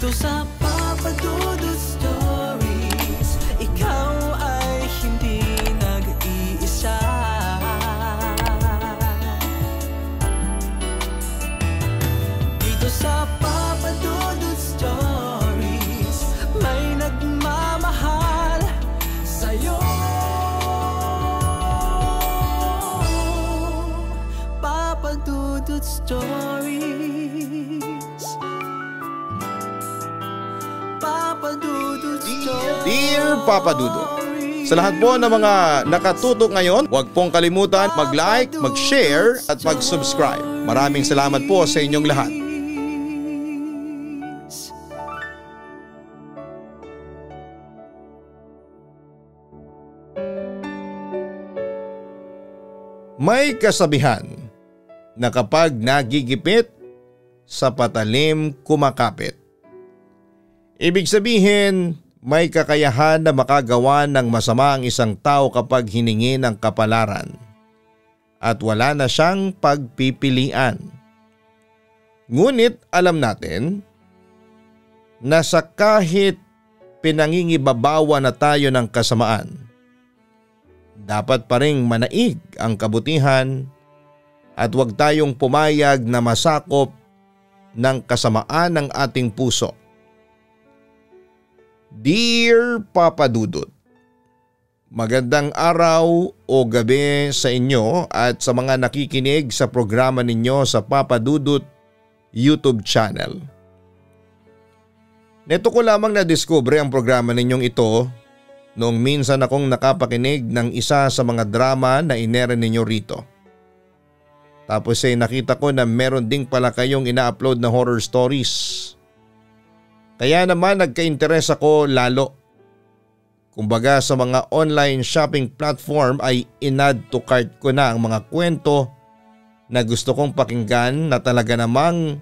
Dito sa Papa Dudut Stories, ikaw ay hindi nag-iisa. Dito sa Papa Dudut Stories, may nagmamahal sa'yo. Papa Dudut Stories, Papa Dudut Stories. Dear Papa Dudut, sa lahat po ng mga nakatutok ngayon, huwag pong kalimutan mag-like, mag-share at mag-subscribe. Maraming salamat po sa inyong lahat. May kasabihan na kapag nagigipit, sa patalim kumakapit. Ibig sabihin, may kakayahan na makagawa ng masama ang isang tao kapag hiningi ng kapalaran at wala na siyang pagpipilian. Ngunit alam natin na sa kahit pinangingibabawa na tayo ng kasamaan, dapat pa ring manaig ang kabutihan at huwag tayong pumayag na masakop ng kasamaan ng ating puso. Dear Papa Dudut, magandang araw o gabi sa inyo at sa mga nakikinig sa programa ninyo sa Papa Dudut YouTube channel. Neto ko lamang na-discover ang programa ninyong ito noong minsan akong nakapakinig ng isa sa mga drama na inere ninyo rito. Tapos ay nakita ko na meron ding pala kayong ina-upload na horror stories. Kaya naman nagka-interes ako lalo. Kumbaga sa mga online shopping platform ay in-add to cart ko na ang mga kwento na gusto kong pakinggan na talaga namang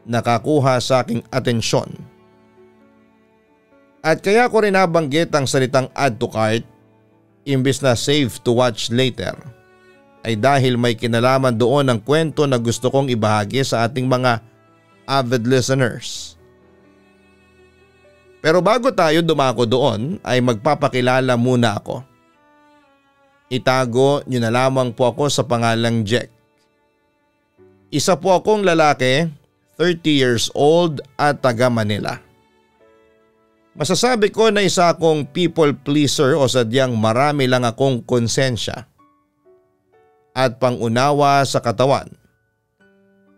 nakakuha sa aking atensyon. At kaya ko rin nabanggit ang salitang add to cart imbis na save to watch later ay dahil may kinalaman doon ang kwento na gusto kong ibahagi sa ating mga avid listeners. Pero bago tayo dumako doon ay magpapakilala muna ako. Itago niyo na lamang po ako sa pangalang Jack. Isa po akong lalaki, 30 years old at taga Manila. Masasabi ko na isa akong people pleaser o sadyang marami lang akong konsensya at pangunawa sa katawan.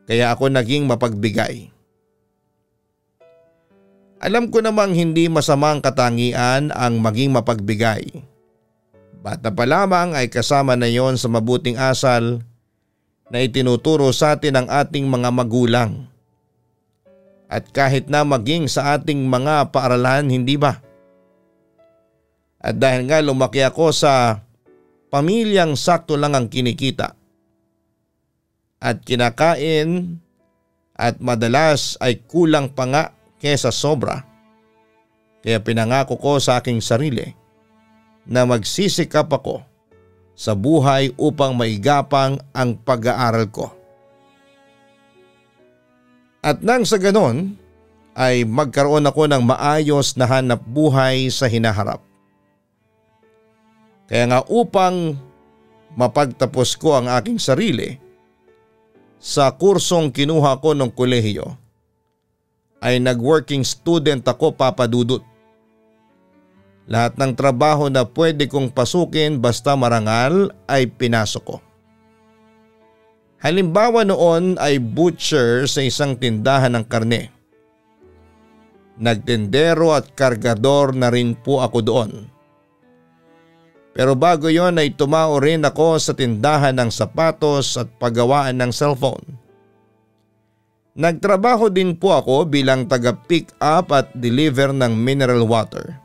Kaya ako naging mapagbigay. Alam ko namang hindi masamang katangian ang maging mapagbigay. Bata pa lamang ay kasama na yon sa mabuting asal na itinuturo sa atin ng ating mga magulang. At kahit na maging sa ating mga paaralan, hindi ba? At dahil nga lumaki ako sa pamilyang sakto lang ang kinikita at kinakain at madalas ay kulang pa nga kesa sobra. Kaya pinangako ko sa aking sarili na magsisikap ako sa buhay upang maigapang ang pag-aaral ko. At nang sa ganon ay magkaroon ako ng maayos na hanap buhay sa hinaharap. Kaya nga upang mapagtapos ko ang aking sarili sa kursong kinuha ko ng kolehiyo ay nag-working student ako, Papa Dudut. Lahat ng trabaho na pwede kong pasukin basta marangal ay pinasok ko. Halimbawa noon ay butcher sa isang tindahan ng karne. Nagtendero at kargador na rin po ako doon. Pero bago yon ay tumao rin ako sa tindahan ng sapatos at paggawaan ng cellphone. Nagtrabaho din po ako bilang taga-pick up at deliver ng mineral water.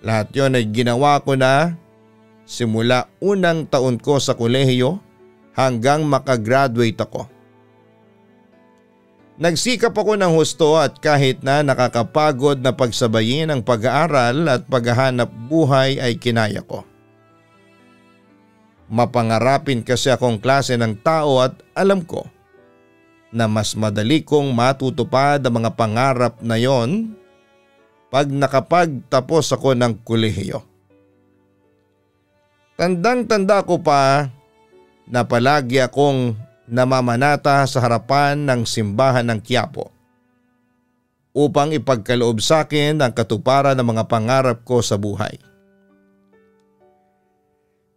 Lahat yon ay ginawa ko na simula unang taon ko sa kolehiyo hanggang makagraduate ako. Nagsikap ako ng husto at kahit na nakakapagod na pagsabayin ang pag-aaral at paghahanap buhay ay kinaya ko. Mapangarapin kasi akong klase ng tao at alam ko na mas madali kong matutupad ang mga pangarap na yon pag nakapagtapos ako ng kolehiyo. Tandang-tanda ko pa na palagi akong namamanata sa harapan ng simbahan ng Quiapo upang ipagkaloob sa akin ang katuparan ng mga pangarap ko sa buhay.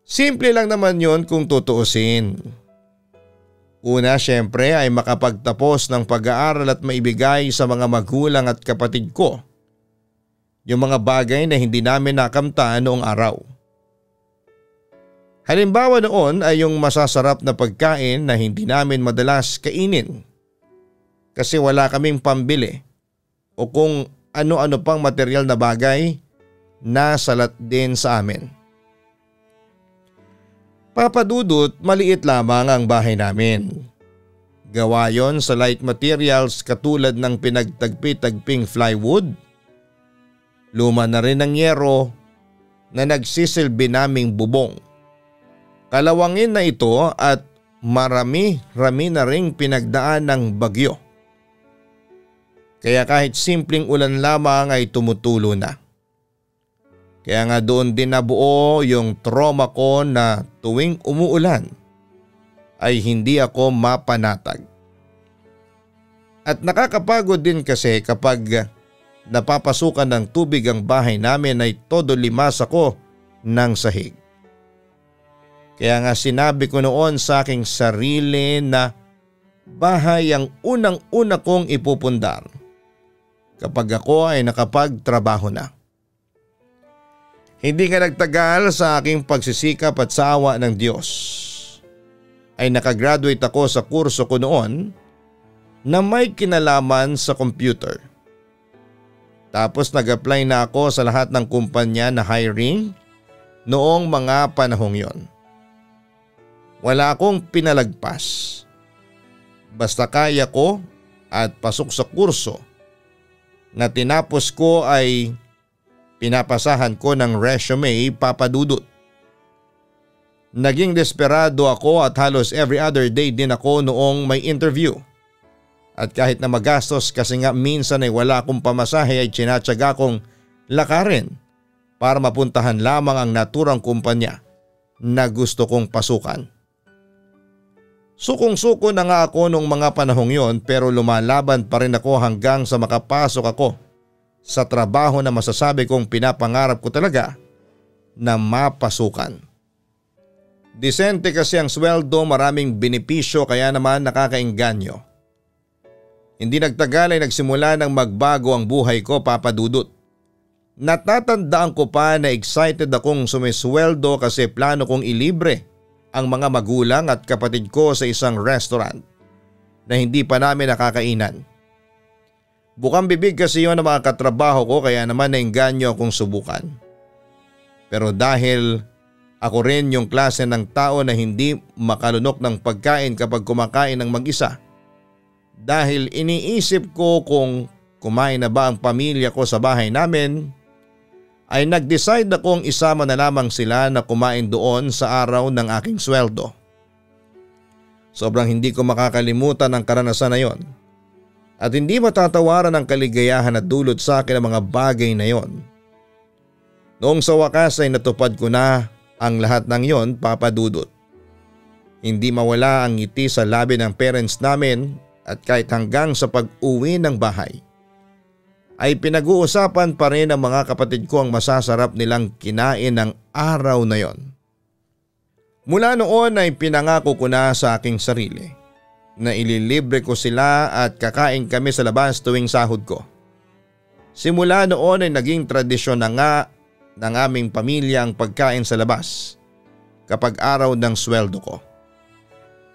Simple lang naman yon kung tutuusin. Una syempre ay makapagtapos ng pag-aaral at maibigay sa mga magulang at kapatid ko yung mga bagay na hindi namin nakamtan noong araw. Halimbawa noon ay yung masasarap na pagkain na hindi namin madalas kainin kasi wala kaming pambili o kung ano-ano pang material na bagay na salat din sa amin. Papadudot, maliit lamang ang bahay namin. Gawa yon sa light materials katulad ng pinagtagpi-tagping plywood. Luma na rin ang yero na nagsisilbi naming bubong. Kalawangin na ito at marami-rami na ring pinagdaan ng bagyo. Kaya kahit simpleng ulan lamang ay tumutulo na. Kaya nga doon din nabuo yung trauma ko na tuwing umuulan ay hindi ako mapanatag. At nakakapagod din kasi kapag napapasukan ng tubig ang bahay namin ay todo limas ako ng sahig. Kaya nga sinabi ko noon sa aking sarili na bahay ang unang-una kong ipupundar kapag ako ay nakapagtrabaho na. Hindi nga nagtagal sa aking pagsisikap at sa awa ng Diyos ay nakagraduate ako sa kurso ko noon na may kinalaman sa computer. Tapos nag-apply na ako sa lahat ng kumpanya na hiring noong mga panahong yon. Wala akong pinalagpas. Basta kaya ko at pasok sa kurso na tinapos ko ay pinapasahan ko ng resume, papadudot. Naging desperado ako at halos every other day din ako noong may interview. At kahit na magastos kasi nga minsan ay wala akong pamasahe ay tsinatsaga kong lakarin para mapuntahan lamang ang naturang kumpanya na gusto kong pasukan. Sukong-suko na nga ako noong mga panahong yon pero lumalaban pa rin ako hanggang sa makapasok ako sa trabaho na masasabi kong pinapangarap ko talaga na mapasukan. Disente kasi ang sweldo, maraming benepisyo kaya naman nakakaengganyo. Hindi nagtagal ay nagsimula ng magbago ang buhay ko, papadudot. Natatandaan ko pa na excited akong sumisweldo kasi plano kong ilibre ang mga magulang at kapatid ko sa isang restaurant na hindi pa namin nakakainan. Bukang bibig kasi yun ang mga katrabaho ko kaya naman naengganyo akong subukan. Pero dahil ako rin yung klase ng tao na hindi makalunok ng pagkain kapag kumakain ng mag-isa. Dahil iniisip ko kung kumain na ba ang pamilya ko sa bahay namin, ay nag-decide akong isama na lamang sila na kumain doon sa araw ng aking sweldo. Sobrang hindi ko makakalimutan ang karanasan na yon. At hindi matatawaran ang kaligayahan na dulot sa akin ang mga bagay na yon. Noong sa wakas ay natupad ko na ang lahat ng yon, papadudot. Hindi mawala ang ngiti sa labi ng parents namin at kahit hanggang sa pag-uwi ng bahay ay pinag-uusapan pa rin ng mga kapatid ko ang masasarap nilang kinain ng araw na yon. Mula noon ay pinangako ko na sa aking sarili na ililibre ko sila at kakain kami sa labas tuwing sahod ko. Simula noon ay naging tradisyon na nga ng aming pamilya ang pagkain sa labas kapag araw ng sweldo ko.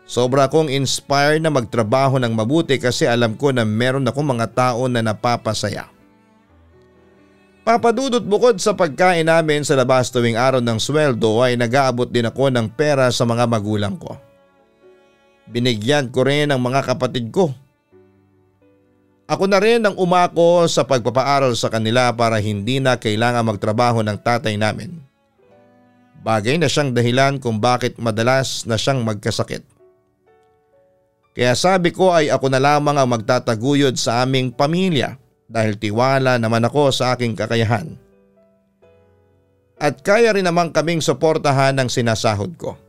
Sobra akong inspired na magtrabaho ng mabuti kasi alam ko na meron akong mga tao na napapasaya. Papadudot, bukod sa pagkain namin sa labas tuwing araw ng sweldo ay nag-aabot din ako ng pera sa mga magulang ko. Binigyan ko rin ang mga kapatid ko. Ako na rin ang umako sa pagpapaaral sa kanila para hindi na kailangan magtrabaho ng tatay namin. Bagay na siyang dahilan kung bakit madalas na siyang magkasakit. Kaya sabi ko ay ako na lamang ang magtataguyod sa aming pamilya dahil tiwala naman ako sa aking kakayahan. At kaya rin naman kaming suportahan ng sinasahod ko.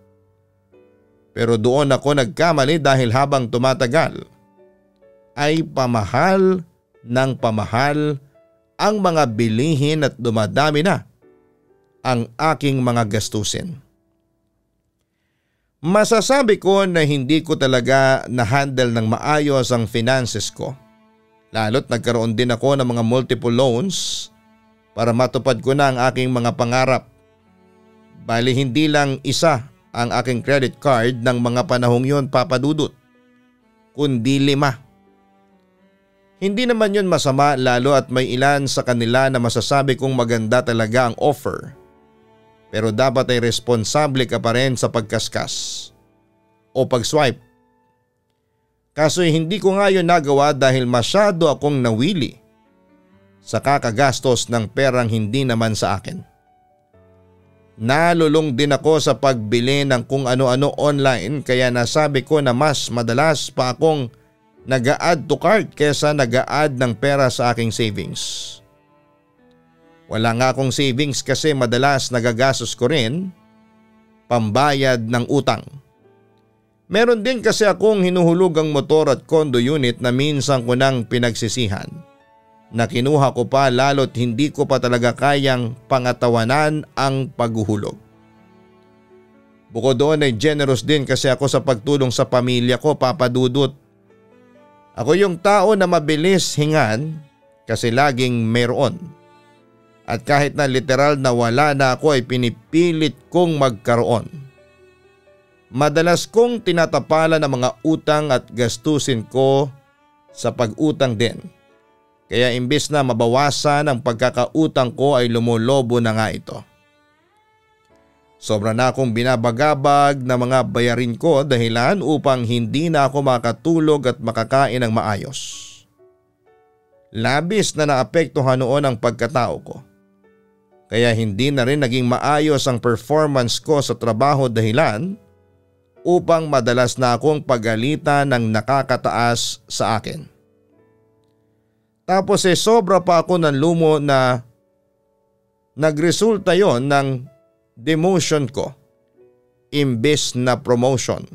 Pero doon ako nagkamali dahil habang tumatagal ay pamahal ng pamahal ang mga bilihin at dumadami na ang aking mga gastusin. Masasabi ko na hindi ko talaga na-handle ng maayos ang finances ko. Lalo't nagkaroon din ako ng mga multiple loans para matupad ko na ang aking mga pangarap. Bali hindi lang isa ang aking credit card ng mga panahong yun, Papa Dudut, kundi 5. Hindi naman yun masama lalo at may ilan sa kanila na masasabi kong maganda talaga ang offer. Pero dapat ay responsable ka pa rin sa pagkaskas o pag-swipe. Kaso hindi ko nga yun nagawa dahil masyado akong nawili sa kakagastos ng perang hindi naman sa akin. Nalulong din ako sa pagbili ng kung ano-ano online kaya nasabi ko na mas madalas pa akong nag-a-add to cart kesa nag-a-add ng pera sa aking savings. Wala nga akong savings kasi madalas nagagastos ko rin pambayad ng utang. Meron din kasi akong hinuhulugang motor at condo unit na minsan ko nang pinagsisihan na kinuha ko pa lalo't hindi ko pa talaga kayang pangatawanan ang paghuhulog. Bukod doon ay generous din kasi ako sa pagtulong sa pamilya ko, Papa Dudut. Ako yung tao na mabilis hingan kasi laging mayroon. At kahit na literal na wala na ako ay pinipilit kong magkaroon. Madalas kong tinatapalan ang mga utang at gastusin ko sa pag-utang din. Kaya imbis na mabawasan ang pagkakautang ko ay lumulobo na nga ito. Sobra na akong binabagabag na mga bayarin ko dahilan upang hindi na ako makatulog at makakain ng maayos. Labis na naapektuhan noon ang pagkatao ko. Kaya hindi na rin naging maayos ang performance ko sa trabaho dahilan upang madalas na akong pagalitan ng nakakataas sa akin. Tapos sobra pa ako ng lumo na nagresulta yon ng demotion ko imbes na promotion.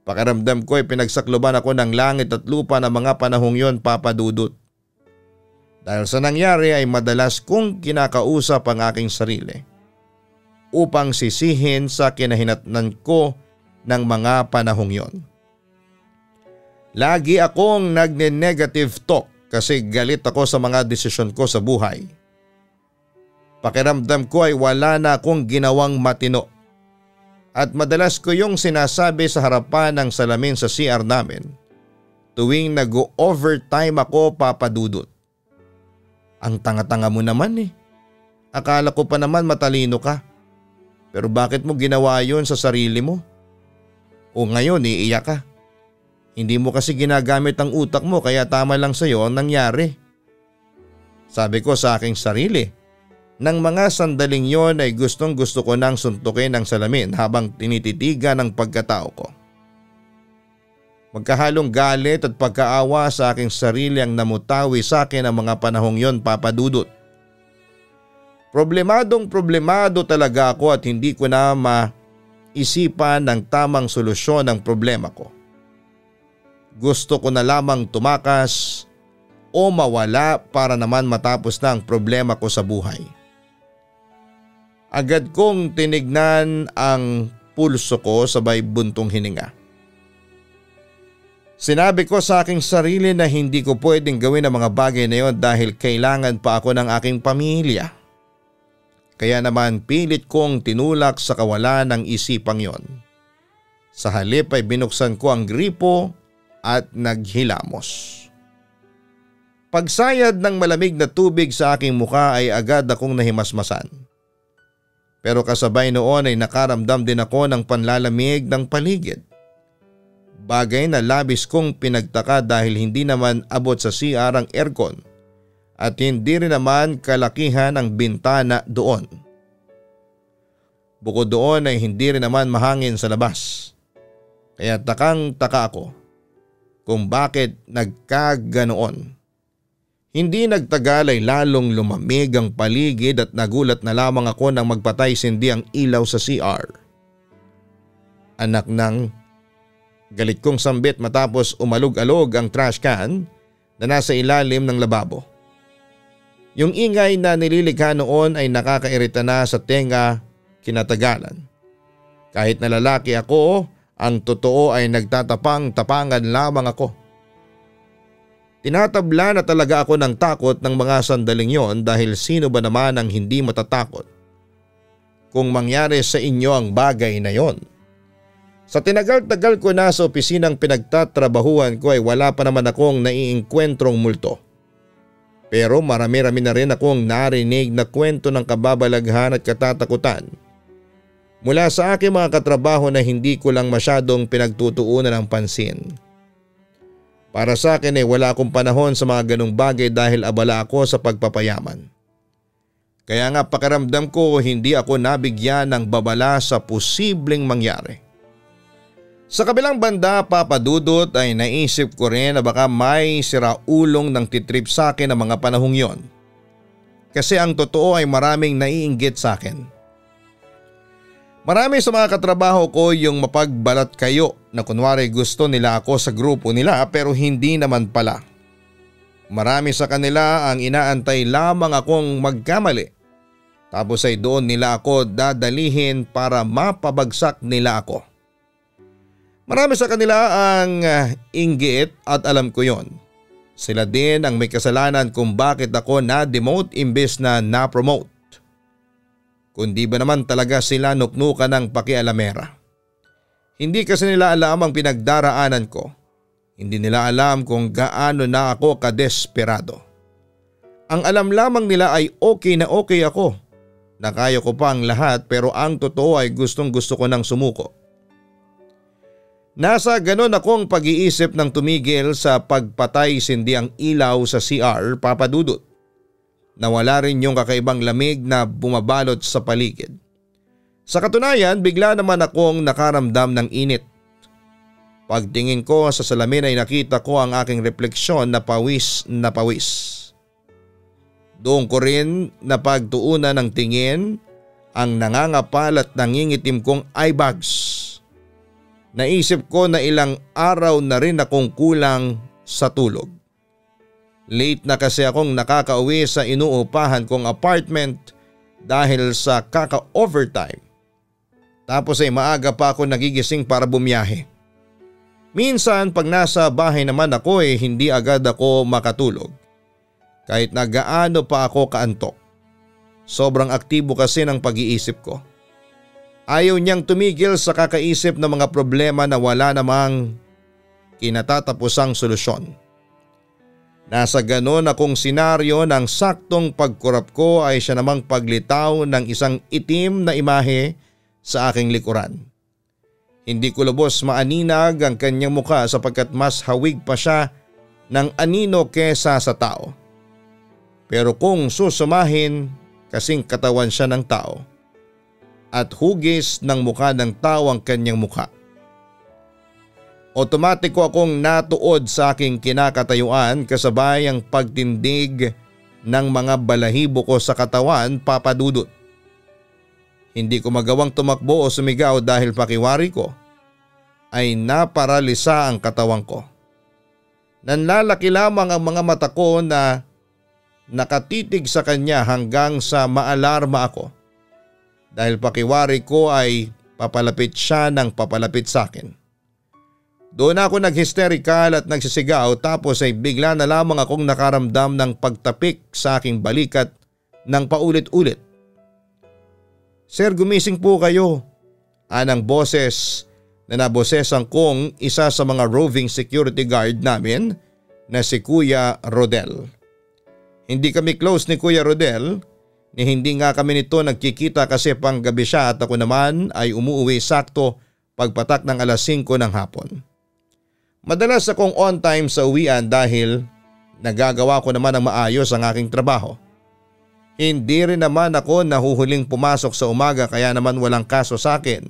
Pakiramdam ko ay pinagsakloban ako ng langit at lupa ng mga panahong yon, Papa Dudut. Dahil sa nangyari ay madalas kong kinakausap ang aking sarili upang sisihin sa kinahinatnan ko ng mga panahong yon. Lagi akong nagne-negative talk kasi galit ako sa mga desisyon ko sa buhay. Pakiramdam ko ay wala na akong ginawang matino at madalas ko yung sinasabi sa harapan ng salamin sa CR namin tuwing nag-overtime ako, Papa Dudut. Ang tanga-tanga mo naman eh. Akala ko pa naman matalino ka. Pero bakit mo ginawa yon sa sarili mo? O ngayon iiyak ka. Hindi mo kasi ginagamit ang utak mo kaya tama lang sa'yo ang nangyari. Sabi ko sa aking sarili. Nang mga sandaling yon ay gustong gusto ko nang suntukin ang salamin habang tinititigan ang pagkatao ko. Magkahalong galit at pagkaawa sa aking sarili ang namutawi sa akin ang mga panahong yon, Papa Dudut. Problemado talaga ako at hindi ko na maisipan ng tamang solusyon ng problema ko. Gusto ko na lamang tumakas o mawala para naman matapos na ang problema ko sa buhay. Agad kong tinignan ang pulso ko sabay buntong hininga. Sinabi ko sa aking sarili na hindi ko pwedeng gawin ang mga bagay na yon dahil kailangan pa ako ng aking pamilya. Kaya naman pilit kong tinulak sa kawalan ng isipang yon. Sa halip ay binuksan ko ang gripo at naghilamos. Pagsayad ng malamig na tubig sa aking muka ay agad akong nahimasmasan. Pero kasabay noon ay nakaramdam din ako ng panlalamig ng paligid. Bagay na labis kong pinagtaka dahil hindi naman abot sa CR ang aircon at hindi rin naman kalakihan ang bintana doon. Bukod doon ay hindi rin naman mahangin sa labas. Kaya takang-taka ako kung bakit nagkaganoon. Hindi nagtagal ay lalong lumamig ang paligid at nagulat na lamang ako nang magpatay sindi ang ilaw sa CR. Anak ng galit kong sambit matapos umalog-alog ang trash can na nasa ilalim ng lababo. Yung ingay na nililikha noon ay nakakairita na sa tenga kinatagalan. Kahit na lalaki ako, ang totoo ay nagtatapang-tapangan lamang ako. Tinatabla na talaga ako ng takot ng mga sandaling yon dahil sino ba naman ang hindi matatakot kung mangyari sa inyo ang bagay na yon. Sa tinagal-tagal ko na sa opisinang pinagtatrabahuan ko ay wala pa naman akong naiengkwentrong multo. Pero marami-rami na rin akong narinig na kwento ng kababalaghan at katatakutan mula sa aking mga katrabaho na hindi ko lang masyadong pinagtutuunan ng pansin. Para sa akin ay wala akong panahon sa mga ganong bagay dahil abala ako sa pagpapayaman. Kaya nga pakiramdam ko hindi ako nabigyan ng babala sa posibleng mangyari. Sa kabilang banda, Papa Dudut, ay naisip ko rin na baka may siraulong ng titrip sa akin ng mga panahong yon. Kasi ang totoo ay maraming naiinggit sa akin. Marami sa mga katrabaho ko yung mapagbalat kayo na kunwari gusto nila ako sa grupo nila pero hindi naman pala. Marami sa kanila ang inaantay lamang akong magkamali. Tapos ay doon nila ako dadalihin para mapabagsak nila ako. Marami sa kanila ang inggit at alam ko yon. Sila din ang may kasalanan kung bakit ako na-demote imbes na na-promote. Kundi ba naman talaga sila nuknukan ng pakialamera. Hindi kasi nila alam ang pinagdaraanan ko. Hindi nila alam kung gaano na ako kadesperado. Ang alam lamang nila ay okay na okay ako. Nakaya ko pa ang lahat pero ang totoo ay gustong gusto ko nang sumuko. Nasa ganon akong pag-iisip ng tumigil sa pagpatay sindi ang ilaw sa CR, Papa Dudut. Nawala rin yung kakaibang lamig na bumabalot sa paligid. Sa katunayan, bigla naman akong nakaramdam ng init. Pagtingin ko sa salamin ay nakita ko ang aking refleksyon na pawis na pawis. Doon ko rin napagtuunan ng tingin ang nangangapal at nangingitim kong eye bags. Naisip ko na ilang araw na rin akong kulang sa tulog. Late na kasi akong nakakauwi sa inuupahan kong apartment dahil sa kaka-overtime. Tapos ay maaga pa ako nagigising para bumiyahe. Minsan pag nasa bahay naman ako hindi agad ako makatulog. Kahit na gaano pa ako kaantok. Sobrang aktibo kasi ng pag-iisip ko. Ayaw niyang tumigil sa kakaisip ng mga problema na wala namang kinatatapusang solusyon. Nasa ganon akong senaryo ng saktong pagkurap ko ay siya namang paglitaw ng isang itim na imahe sa aking likuran. Hindi ko lubos maaninag ang kanyang mukha sapagkat mas hawig pa siya ng anino kesa sa tao. Pero kung susumahin, kasing katawan siya ng tao. At hugis ng mukha ng tao ang kanyang mukha. Otomatiko akong natuod sa aking kinakatayuan kasabay ang pagtindig ng mga balahibo ko sa katawan, Papa Dudut. Hindi ko magawang tumakbo o sumigaw dahil pakiwari ko ay naparalisa ang katawan ko. Nanlalaki lamang ang mga mata ko na nakatitig sa kanya hanggang sa maalarma ako. Dahil pakiwari ko ay papalapit siya ng papalapit sa akin. Doon ako naghysterikal at nagsisigaw tapos ay bigla na lamang akong nakaramdam ng pagtapik sa aking balikat ng paulit-ulit. "Sir, gumising po kayo." Anang boses na nabosesan kong isa sa mga roving security guard namin na si Kuya Rodel. Hindi kami close ni Kuya Rodel. Hindi nga kami nito nagkikita kasi panggabi siya at ako naman ay umuwi sakto pagpatak ng alas 5 ng hapon. Madalas akong on time sa uwian dahil nagagawa ko naman ang maayos ang aking trabaho. Hindi rin naman ako nahuhuling pumasok sa umaga kaya naman walang kaso sa akin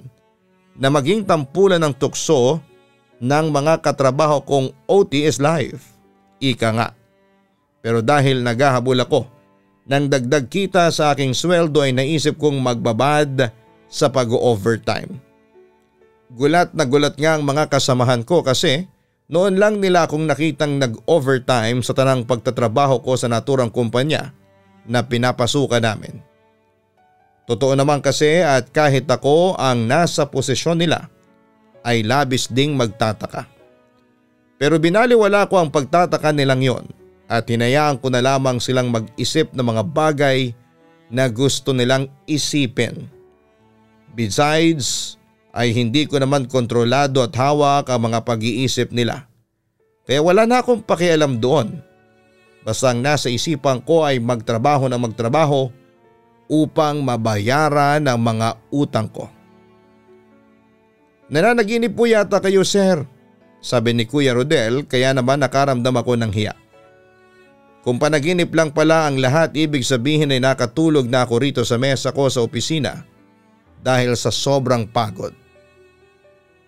na maging tampulan ng tukso ng mga katrabaho kong OT is life. Ika nga. Pero dahil naghahabol ako ng dagdag kita sa aking sweldo ay naisip kong magbabad sa pag-overtime. Gulat na gulat nga ang mga kasamahan ko kasi noon lang nila akong nakitang nag-overtime sa tanang pagtatrabaho ko sa naturang kumpanya na pinapasukan namin. Totoo naman kasi at kahit ako ang nasa posisyon nila ay labis ding magtataka. Pero binaliwala ko ang pagtataka nilang yon at hinayaan ko na lamang silang mag-isip ng mga bagay na gusto nilang isipin. Besides, ay hindi ko naman kontrolado at hawak ang mga pag-iisip nila. Kaya wala na akong pakialam doon. Basta ang nasa isipan ko ay magtrabaho na magtrabaho upang mabayaran ang mga utang ko. Nananaginip po yata kayo, sir, sabi ni Kuya Rodel, kaya naman nakaramdam ako ng hiya. Kung panaginip lang pala ang lahat, ibig sabihin ay nakatulog na ako rito sa mesa ko sa opisina dahil sa sobrang pagod.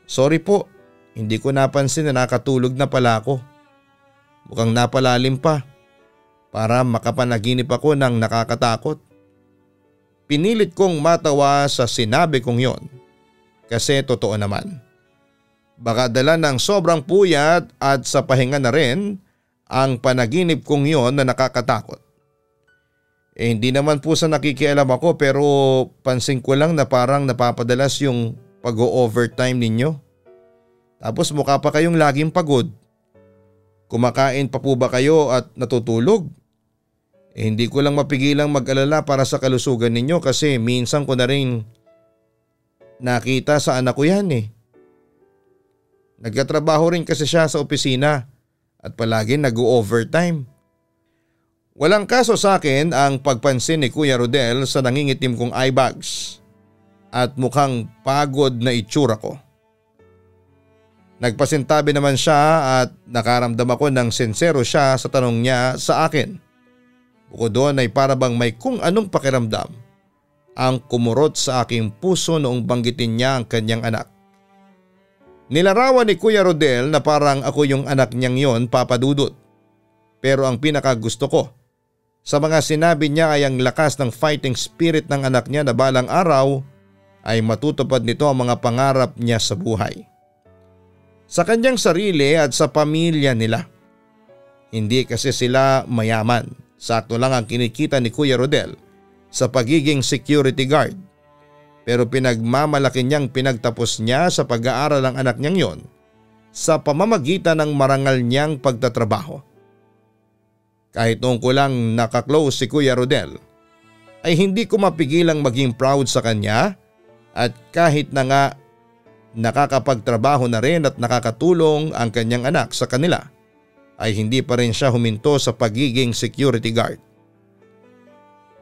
Sorry po, hindi ko napansin na nakatulog na pala ako. Mukhang napalalim pa para makapanaginip ako ng nakakatakot. Pinilit kong matawa sa sinabi kong yon kasi totoo naman. Baka dala ng sobrang puyat at sa pahinga na rin ang panaginip kong yon na nakakatakot. Hindi naman po sa nakikialam ako pero pansin ko lang na parang napapadalas yung pag-overtime ninyo. Tapos mukha pa kayong laging pagod. Kumakain pa po ba kayo at natutulog? Hindi ko lang mapigilang mag-alala para sa kalusugan ninyo kasi minsan ko na rin nakita sa anak ko yan eh. Nagkatrabaho rin kasi siya sa opisina at palagi nag-overtime. Walang kaso sa akin ang pagpansin ni Kuya Rodel sa nangingitim kong eye bags at mukhang pagod na itsura ko. Nagpasintabi naman siya at nakaramdam ako ng sincero siya sa tanong niya sa akin. Bukod doon ay para bang may kung anong pakiramdam ang kumurot sa aking puso noong banggitin niya ang kanyang anak. Nilarawan ni Kuya Rodel na parang ako yung anak niyang yon, Papa Dudut. Pero ang pinakagusto ko sa mga sinabi niya ay ang lakas ng fighting spirit ng anak niya na balang araw ay matutupad nito ang mga pangarap niya sa buhay. Sa kanyang sarili at sa pamilya nila. Hindi kasi sila mayaman. Sakto lang ang kinikita ni Kuya Rodel sa pagiging security guard. Pero pinagmamalaki niyang pinagtapos niya sa pag-aaral ang anak niyang yon sa pamamagitan ng marangal niyang pagtatrabaho. Kahit noong ko lang nakaklose si Kuya Rodel ay hindi ko mapigilang maging proud sa kanya at kahit na nga nakakapagtrabaho na rin at nakakatulong ang kanyang anak sa kanila ay hindi pa rin siya huminto sa pagiging security guard.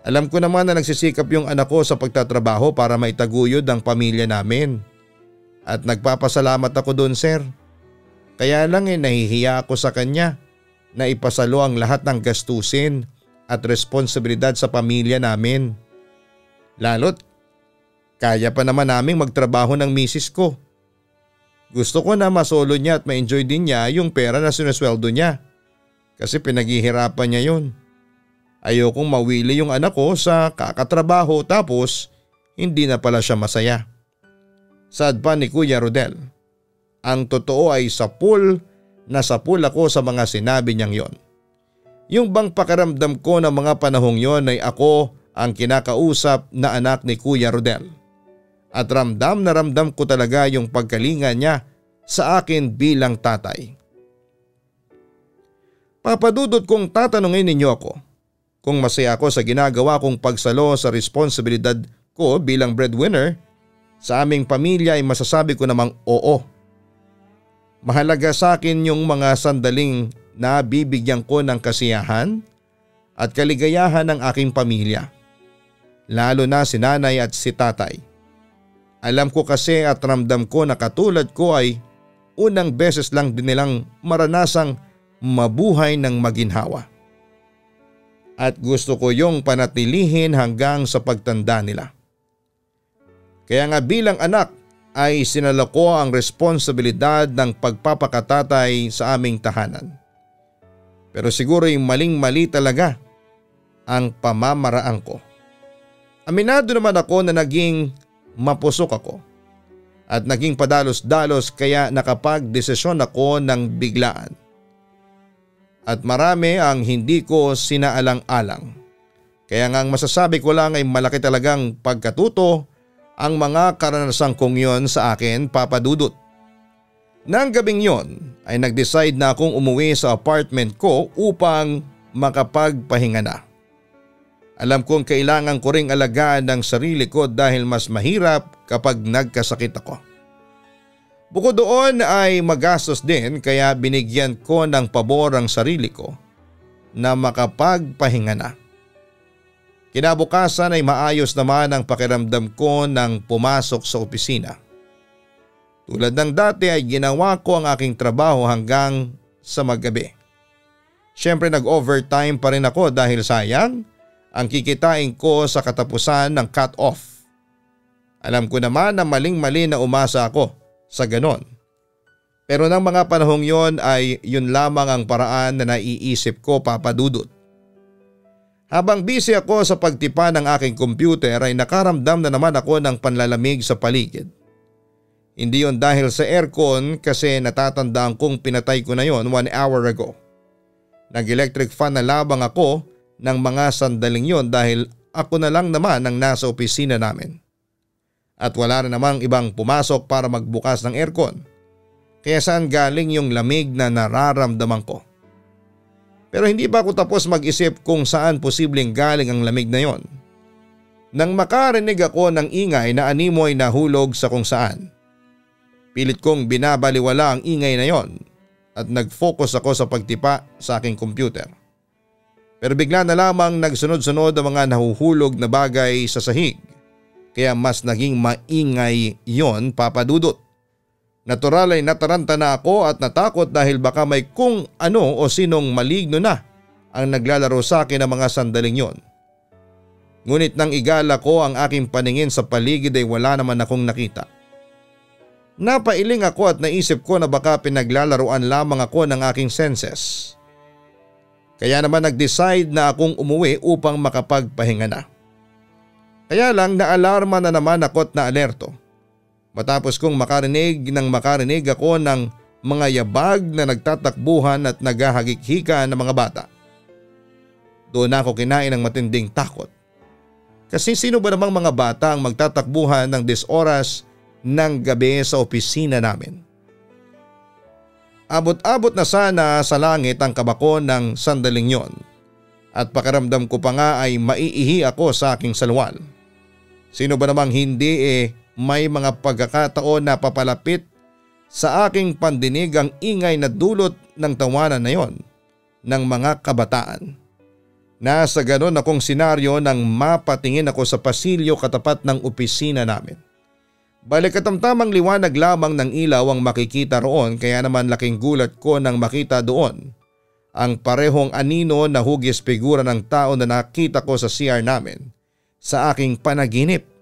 Alam ko naman na nagsisikap yung anak ko sa pagtatrabaho para maitaguyod ang pamilya namin. At nagpapasalamat ako doon, sir. Kaya lang nahihiya ako sa kanya na ipasalo ang lahat ng gastusin at responsibilidad sa pamilya namin. Lalo't kaya pa naman naming magtrabaho ng misis ko. Gusto ko na masolo niya at ma-enjoy din niya yung pera na sinusweldo niya. Kasi pinaghihirapan niya yun. Ayokong mawili yung anak ko sa kakatrabaho tapos hindi na pala siya masaya. Sad pa ni Kuya Rodel. Ang totoo ay sapul ako sa mga sinabi niyang yon. Yung bang pakiramdam ko ng mga panahong yon ay ako ang kinakausap na anak ni Kuya Rodel. At ramdam na ramdam ko talaga yung pagkalinga niya sa akin bilang tatay. Papadudot kong tatanungin ninyo ako kung masaya ako sa ginagawa kong pagsalo sa responsibilidad ko bilang breadwinner sa aming pamilya ay masasabi ko namang oo. Mahalaga sa akin yung mga sandaling na bibigyan ko ng kasiyahan at kaligayahan ng aking pamilya. Lalo na si nanay at si tatay. Alam ko kasi at ramdam ko na katulad ko ay unang beses lang din nilang maranasang mabuhay ng maginhawa. At gusto ko yung panatilihin hanggang sa pagtanda nila. Kaya nga bilang anak ay sinala ko ang responsibilidad ng pagpapakatatay sa aming tahanan. Pero siguro'y maling-mali talaga ang pamamaraan ko. Aminado naman ako na naging mapusok ako at naging padalos-dalos kaya nakapag-desisyon ako ng biglaan. At marami ang hindi ko sinaalang-alang. Kaya nga ang masasabi ko lang ay malaki talagang pagkatuto ang mga karanasan kong yon sa akin, Papa Dudut. Nang gabing yon ay nag-decide na akong umuwi sa apartment ko upang makapagpahinga na. Alam kong kailangan ko ring alagaan ng sarili ko dahil mas mahirap kapag nagkasakit ako. Bukod doon ay magastos din kaya binigyan ko ng pabor ang sarili ko na makapagpahinga na. Kinabukasan ay maayos naman ang pakiramdam ko nang pumasok sa opisina. Tulad ng dati ay ginawa ko ang aking trabaho hanggang sa maggabi. Siyempre nag-overtime pa rin ako dahil sayang ang kikitain ko sa katapusan ng cut-off. Alam ko naman na maling-mali na umasa ako sa ganon. Pero ng mga panahong yon ay yun lamang ang paraan na naiisip ko, Papa Dudut. Habang busy ako sa pagtipa ng aking computer ay nakaramdam na naman ako ng panlalamig sa paligid. Hindi yon dahil sa aircon kasi natatandaan kong pinatay ko na yon 1 hour ago. Nag-electric fan na labang ako ng mga sandaling yon dahil ako na lang naman ang nasa opisina namin. At wala na namang ibang pumasok para magbukas ng aircon. Kaya saan galing yung lamig na nararamdaman ko? Pero hindi pa ako tapos mag-isip kung saan posibleng galing ang lamig na yon. Nang makarinig ako ng ingay na animo ay nahulog sa kung saan. Pilit kong binabaliwala ang ingay na yon at nag-focus ako sa pagtipa sa aking computer. Pero bigla na lamang nagsunod-sunod ang mga nahuhulog na bagay sa sahig. Kaya mas naging maingay yon, Papa Dudut. Natural ay nataranta na ako at natakot dahil baka may kung ano o sinong maligno na ang naglalaro sa akin ng mga sandaling yon. Ngunit nang igala ko ang aking paningin sa paligid ay wala naman akong nakita. Napailing ako at naisip ko na baka pinaglalaruan lamang ako ng aking senses. Kaya naman nag-decide na akong umuwi upang makapagpahinga na. Kaya lang naalarma na naman ako at naalerto. Matapos kong makarinig ako ng mga yabag na nagtatakbuhan at naghahagik-hika ng mga bata. Doon ako kinain ng matinding takot. Kasi sino ba namang mga bata ang magtatakbuhan ng 10 oras ng gabi sa opisina namin? Abot-abot na sana sa langit ang kabako ng sandaling yon at pakiramdam ko pa nga ay maiihi ako sa aking salwal. Sino ba namang hindi may mga pagkakataon na papalapit sa aking pandinig ang ingay na dulot ng tawanan na yon ng mga kabataan. Nasa ganon akong senaryo nang mapatingin ako sa pasilyo katapat ng opisina namin. Balik katamtamang liwanag lamang ng ilaw ang makikita roon kaya naman laking gulat ko nang makita doon ang parehong anino na hugis figura ng tao na nakita ko sa CR namin sa aking panaginip.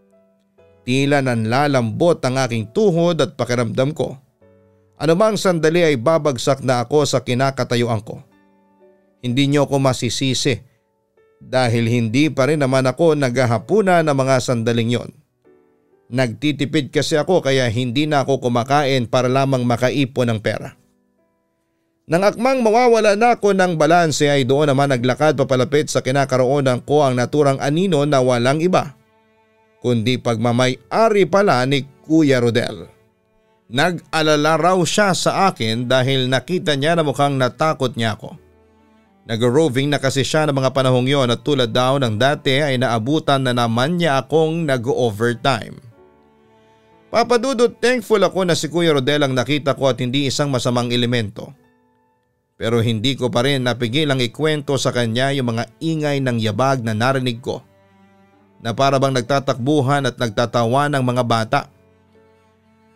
Tila nanlalambot ang aking tuhod at pakiramdam ko. Anumang sandali ay babagsak na ako sa kinakatayuan ko. Hindi niyo ako masisisi dahil hindi pa rin naman ako naghahapunan ng mga sandaling yon. Nagtitipid kasi ako kaya hindi na ako kumakain para lamang makaipon ng pera. Nang akmang mawawala na ako ng balanse ay doon naman naglakad papalapit sa kinakaroonan ko ang naturang anino na walang iba kundi pagmamay-ari pala ni Kuya Rodel. Nag-alala raw siya sa akin dahil nakita niya na mukhang natakot niya ako. Nag-roving na kasi siya ng mga panahong yon at tulad daw ng dati ay naabutan na naman niya akong nag-overtime. Papa Dudut, thankful ako na si Kuya Rodel ang nakita ko at hindi isang masamang elemento. Pero hindi ko pa rin napigilang ikwento sa kanya yung mga ingay ng yabag na narinig ko, na para bang nagtatakbuhan at nagtatawa ng mga bata.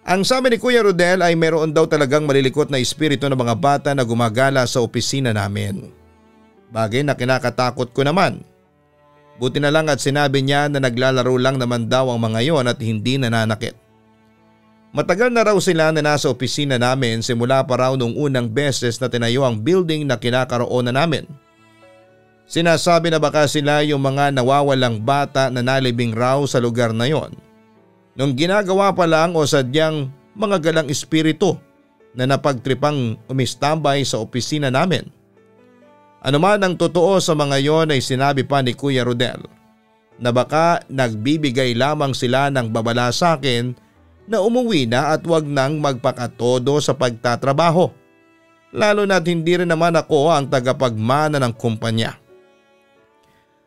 Ang sabi ni Kuya Rodel ay meron daw talagang malilikot na espiritu ng mga bata na gumagala sa opisina namin. Bagay na kinakatakot ko naman. Buti na lang at sinabi niya na naglalaro lang naman daw ang mga yon at hindi nananakit. Matagal na raw sila na nasa opisina namin simula pa raw nung unang beses na tinayo ang building na kinakaroonan namin. Sinasabi na baka sila yung mga nawawalang bata na nalibing raw sa lugar na yon. Nung ginagawa pa lang o sadyang mga galang espiritu na napagtripang umistambay sa opisina namin. Ano man ang totoo sa mga yon ay sinabi pa ni Kuya Rodel na baka nagbibigay lamang sila ng babala sa akin na umuwi na at wag nang magpakatodo sa pagtatrabaho. Lalo na't hindi rin naman ako ang tagapagmana ng kumpanya.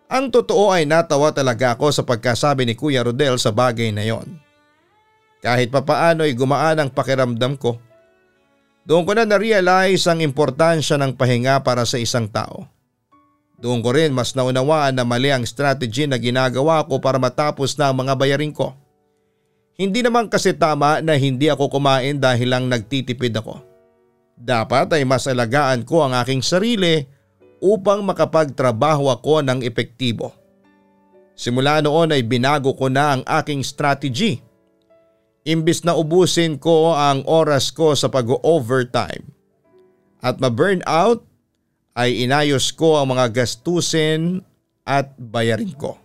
Ang totoo ay natawa talaga ako sa pagkasabi ni Kuya Rodel sa bagay na yon. Kahit papaano ay gumaan ang pakiramdam ko. Doon ko na na-realize ang importansya ng pahinga para sa isang tao. Doon ko rin mas naunawaan na mali ang strategy na ginagawa ko para matapos na ang mga bayarin ko. Hindi naman kasi tama na hindi ako kumain dahil lang nagtitipid ako. Dapat ay mas alagaan ko ang aking sarili upang makapagtrabaho ako ng epektibo. Simula noon ay binago ko na ang aking strategy. Imbis na ubusin ko ang oras ko sa pag-overtime at ma-burnout ay inayos ko ang mga gastusin at bayarin ko.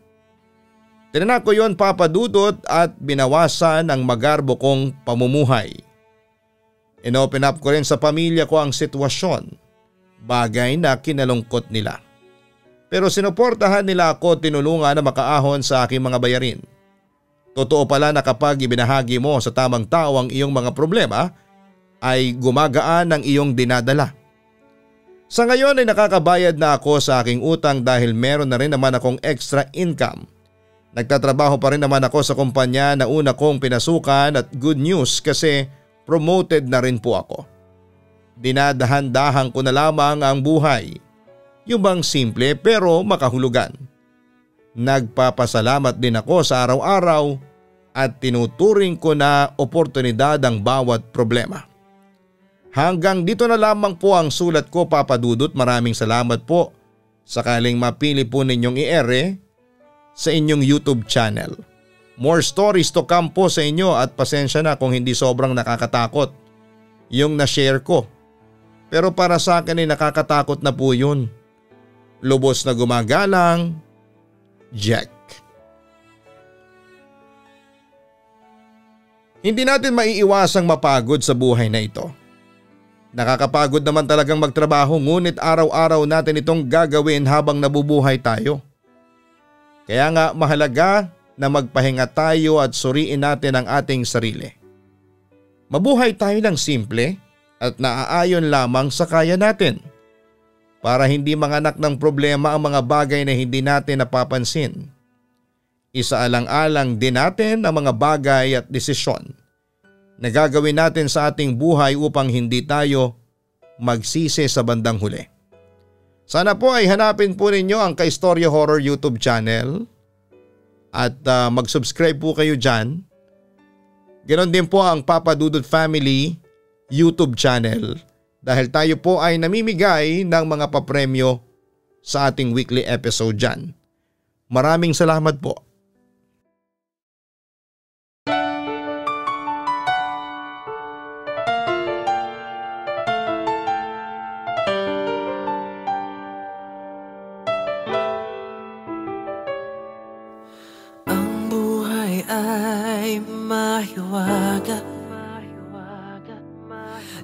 Tinanak ko yon, Papa Dudut, at binawasan ang magarbo kong pamumuhay. Inopen up ko rin sa pamilya ko ang sitwasyon, bagay na kinalungkot nila. Pero sinuportahan nila ako, tinulungan na makaahon sa aking mga bayarin. Totoo pala na kapag ibinahagi mo sa tamang tao ang iyong mga problema, ay gumagaan ang iyong dinadala. Sa ngayon ay nakakabayad na ako sa aking utang dahil meron na rin naman akong extra income. Nagtatrabaho pa rin naman ako sa kumpanya na una kong pinasukan at good news kasi promoted na rin po ako. Dinadahan-dahan ko na lamang ang buhay. Yung bang simple pero makahulugan. Nagpapasalamat din ako sa araw-araw at tinuturing ko na oportunidad ang bawat problema. Hanggang dito na lamang po ang sulat ko, Papa Dudut. Maraming salamat po. Sakaling mapili po ninyong i-ere sa inyong YouTube channel. More stories to come po sa inyo at pasensya na kung hindi sobrang nakakatakot yung na-share ko. Pero para sa akin ay nakakatakot na po yun. Lubos na gumagalang, Jack. Hindi natin maiiwasang mapagod sa buhay na ito. Nakakapagod naman talagang magtrabaho, ngunit araw-araw natin itong gagawin habang nabubuhay tayo. Kaya nga mahalaga na magpahinga tayo at suriin natin ang ating sarili. Mabuhay tayo ng simple at naaayon lamang sa kaya natin para hindi manganak ng problema ang mga bagay na hindi natin napapansin. Isaalang-alang din natin ang mga bagay at desisyon na gagawin natin sa ating buhay upang hindi tayo magsisi sa bandang huli. Sana po ay hanapin po ninyo ang Kaistorya Horror YouTube channel at mag-subscribe po kayo dyan. Ganon din po ang Papa Dudut Family YouTube channel dahil tayo po ay namimigay ng mga papremyo sa ating weekly episode dyan. Maraming salamat po.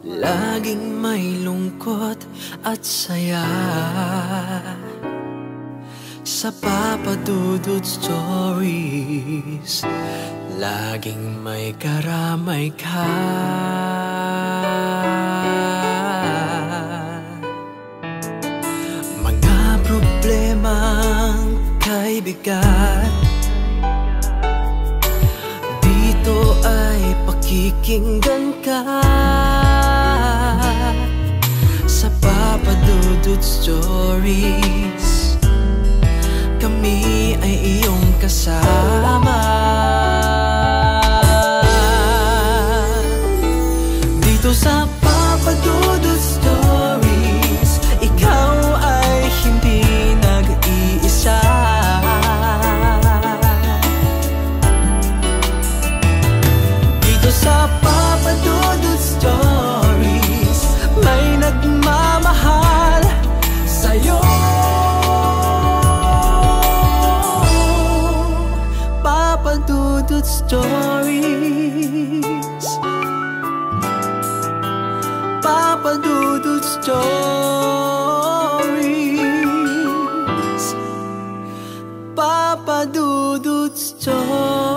Laging may lungkot at saya sa Papa Dudut Stories. Laging may karamay ka. Mga problemang kay bigat, dito ay pakikinggan ka. Sa Papa Dudut Stories, kami ay iyong kasama. Dito sa Papa Dudut Stories, ikaw ay hindi nag-iisa. Dito sa Dudut Stories. Papa Dudut Stories. Papa Dudut Stories.